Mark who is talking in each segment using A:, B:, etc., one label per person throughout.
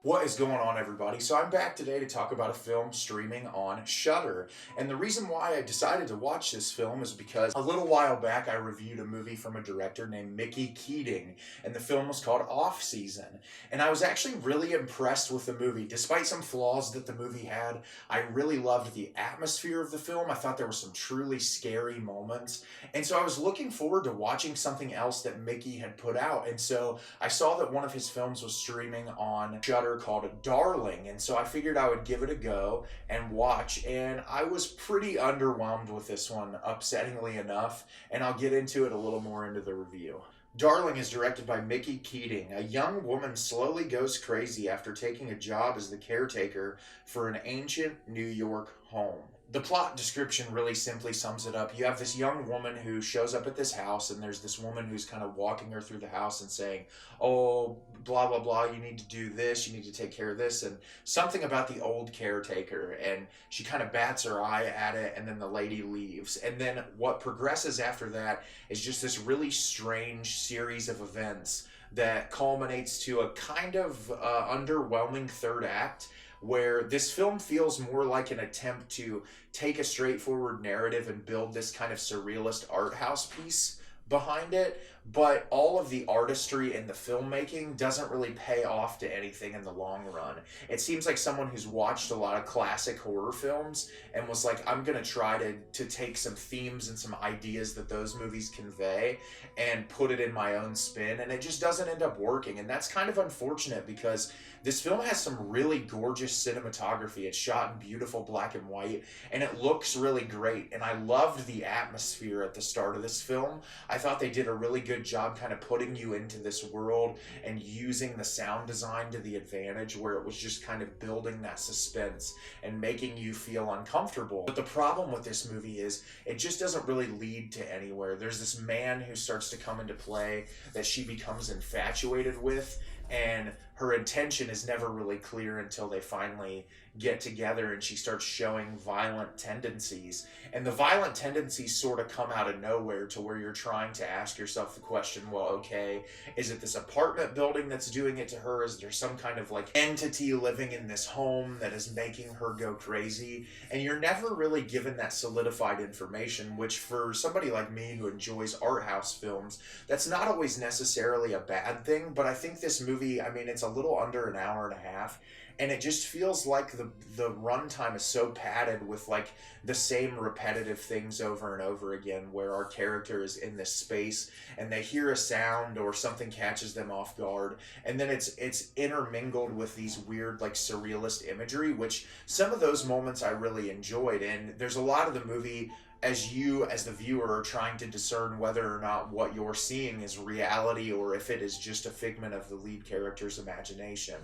A: What is going on, everybody? So I'm back today to talk about a film streaming on SHUDDER. And the reason why I decided to watch this film is because a little while back I reviewed a movie from a director named Mickey Keating, and the film was called Off Season. And I was actually really impressed with the movie. Despite some flaws that the movie had, I really loved the atmosphere of the film. I thought there were some truly scary moments. And so I was looking forward to watching something else that Mickey had put out. And so I saw that one of his films was streaming on SHUDDER called Darling, and so I figured I would give it a go and watch, and I was pretty underwhelmed with this one, upsettingly enough, and I'll get into it a little more into the review. Darling is directed by Mickey Keating. A young woman slowly goes crazy after taking a job as the caretaker for an ancient New York home. The plot description really simply sums it up. You have this young woman who shows up at this house, and there's this woman who's kind of walking her through the house and saying, oh, blah, blah, blah, you need to do this, you need to take care of this, and something about the old caretaker, and she kind of bats her eye at it, and then the lady leaves. And then what progresses after that is just this really strange series of events that culminates to a kind of underwhelming third act, where this film feels more like an attempt to take a straightforward narrative and build this kind of surrealist art house piece behind it, but all of the artistry and the filmmaking doesn't really pay off to anything in the long run. It seems like someone who's watched a lot of classic horror films and was like, I'm gonna try to take some themes and some ideas that those movies convey and put it in my own spin, and it just doesn't end up working. And that's kind of unfortunate because this film has some really gorgeous cinematography. It's shot in beautiful black and white, and it looks really great. And I loved the atmosphere at the start of this film. I thought they did a really good job kind of putting you into this world and using the sound design to the advantage, where it was just kind of building that suspense and making you feel uncomfortable. But the problem with this movie is it just doesn't really lead to anywhere. There's this man who starts to come into play that she becomes infatuated with, and her intention is never really clear until they finally get together and she starts showing violent tendencies. And the violent tendencies sort of come out of nowhere, to where you're trying to ask yourself the question, well, okay, is it this apartment building that's doing it to her? Is there some kind of like entity living in this home that is making her go crazy? And you're never really given that solidified information, which for somebody like me who enjoys art house films, that's not always necessarily a bad thing. But I think this movie, I mean, it's a little under an hour and a half, and it just feels like the runtime is so padded with like the same repetitive things over and over again, where our character is in this space and they hear a sound or something catches them off guard, and then it's intermingled with these weird like surrealist imagery, which some of those moments I really enjoyed. And there's a lot of the movie as you, as the viewer, are trying to discern whether or not what you're seeing is reality or if it is just a figment of the lead character's imagination.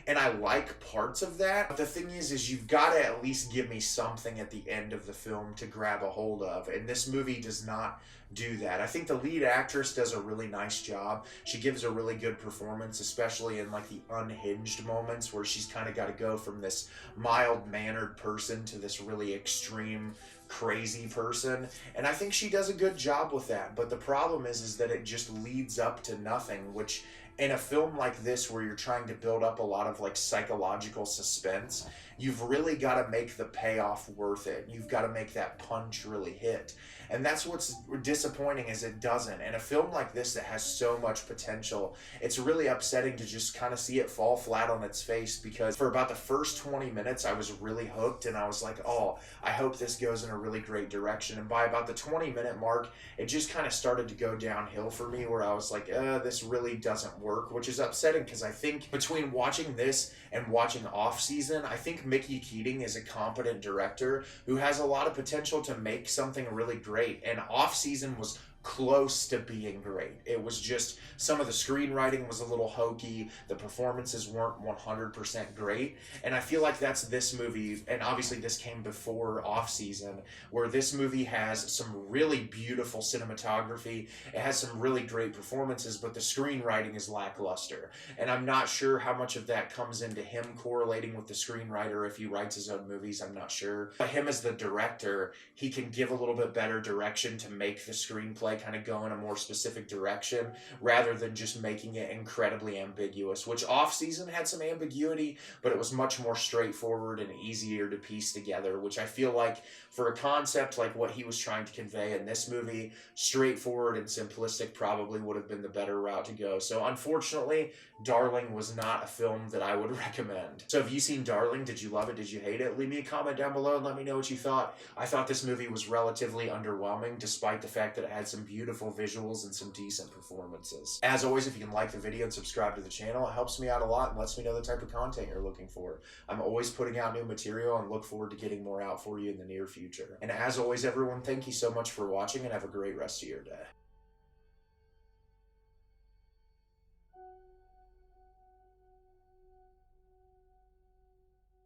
A: And I like parts of that, but the thing is you've got to at least give me something at the end of the film to grab a hold of, and this movie does not do that. I think the lead actress does a really nice job. She gives a really good performance, especially in like the unhinged moments where she's kind of got to go from this mild-mannered person to this really extreme crazy person, and I think she does a good job with that. But the problem is that it just leads up to nothing, which in a film like this, where you're trying to build up a lot of like psychological suspense, you've really got to make the payoff worth it. You've got to make that punch really hit. And that's what's disappointing, is it doesn't. And a film like this that has so much potential, it's really upsetting to just kind of see it fall flat on its face, because for about the first 20 minutes I was really hooked, and I was like, oh, I hope this goes in a really great direction. And by about the 20-minute mark, it just kind of started to go downhill for me, where I was like, this really doesn't work, which is upsetting, because I think between watching this and watching Off Season, I think Mickey Keating is a competent director who has a lot of potential to make something really great. And Off Season was close to being great. It was just, some of the screenwriting was a little hokey, the performances weren't 100% great, and I feel like that's this movie. And obviously this came before Off Season, where this movie has some really beautiful cinematography, it has some really great performances, but the screenwriting is lackluster. And I'm not sure how much of that comes into him correlating with the screenwriter. If he writes his own movies, I'm not sure. But him as the director, he can give a little bit better direction to make the screenplay they kind of go in a more specific direction rather than just making it incredibly ambiguous, which Off-Season had some ambiguity, but it was much more straightforward and easier to piece together, which I feel like for a concept like what he was trying to convey in this movie, straightforward and simplistic probably would have been the better route to go. So unfortunately, Darling was not a film that I would recommend. So have you seen Darling? Did you love it? Did you hate it? Leave me a comment down below and let me know what you thought. I thought this movie was relatively underwhelming, despite the fact that it had some beautiful visuals and some decent performances. As always, if you can like the video and subscribe to the channel, it helps me out a lot and lets me know the type of content you're looking for. I'm always putting out new material and look forward to getting more out for you in the near future. And as always, everyone, thank you so much for watching and have a great rest of your day.